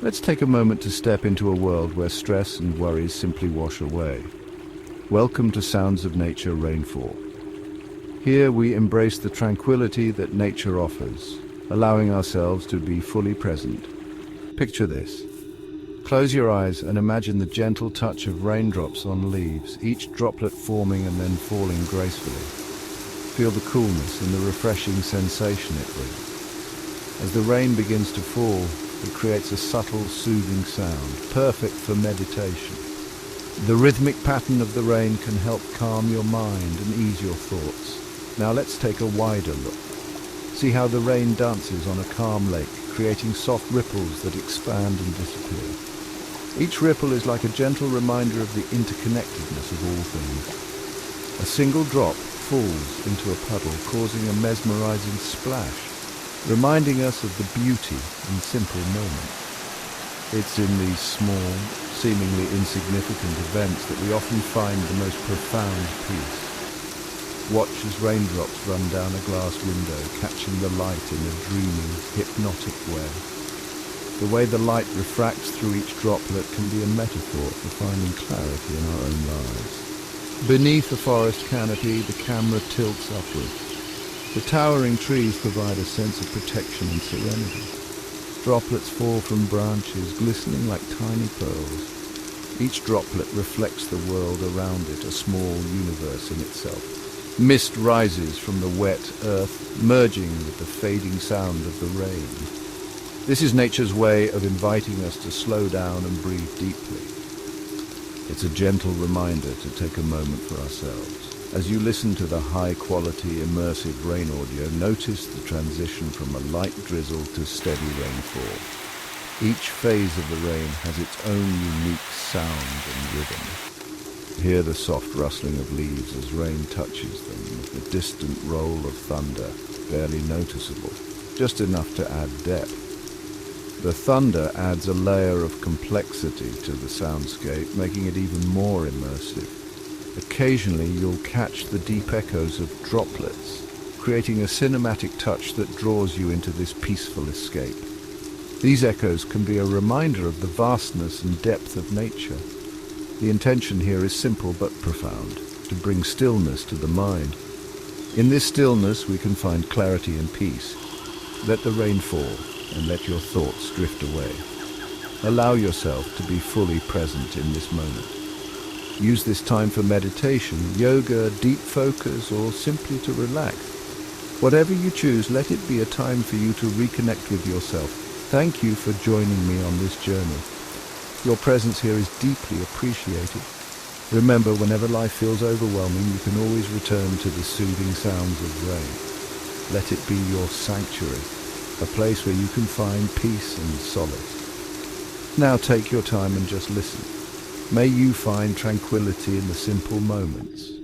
Let's take a moment to step into a world where stress and worries simply wash away. Welcome to Sounds of Nature Rainfall. Here we embrace the tranquility that nature offers, allowing ourselves to be fully present. Picture this. Close your eyes and imagine the gentle touch of raindrops on leaves, each droplet forming and then falling gracefully. Feel the coolness and the refreshing sensation it brings. As the rain begins to fall, it creates a subtle, soothing sound, perfect for meditation. The rhythmic pattern of the rain can help calm your mind and ease your thoughts. Now let's take a wider look. See how the rain dances on a calm lake, creating soft ripples that expand and disappear. Each ripple is like a gentle reminder of the interconnectedness of all things. A single drop falls into a puddle, causing a mesmerizing splash, reminding us of the beauty in simple moments. It's in these small, seemingly insignificant events that we often find the most profound peace. Watch as raindrops run down a glass window, catching the light in a dreamy, hypnotic way. The way the light refracts through each droplet can be a metaphor for finding clarity in our own lives. Beneath a forest canopy, the camera tilts upward. The towering trees provide a sense of protection and serenity. Droplets fall from branches, glistening like tiny pearls. Each droplet reflects the world around it, a small universe in itself. Mist rises from the wet earth, merging with the fading sound of the rain. This is nature's way of inviting us to slow down and breathe deeply. It's a gentle reminder to take a moment for ourselves. As you listen to the high-quality, immersive rain audio, notice the transition from a light drizzle to steady rainfall. Each phase of the rain has its own unique sound and rhythm. Hear the soft rustling of leaves as rain touches them, with the distant roll of thunder barely noticeable, just enough to add depth. The thunder adds a layer of complexity to the soundscape, making it even more immersive. Occasionally, you'll catch the deep echoes of droplets, creating a cinematic touch that draws you into this peaceful escape. These echoes can be a reminder of the vastness and depth of nature. The intention here is simple but profound, to bring stillness to the mind. In this stillness, we can find clarity and peace. Let the rain fall and let your thoughts drift away. Allow yourself to be fully present in this moment. Use this time for meditation, yoga, deep focus, or simply to relax. Whatever you choose, let it be a time for you to reconnect with yourself. Thank you for joining me on this journey. Your presence here is deeply appreciated. Remember, whenever life feels overwhelming, you can always return to the soothing sounds of rain. Let it be your sanctuary, a place where you can find peace and solace. Now take your time and just listen. May you find tranquility in the simple moments.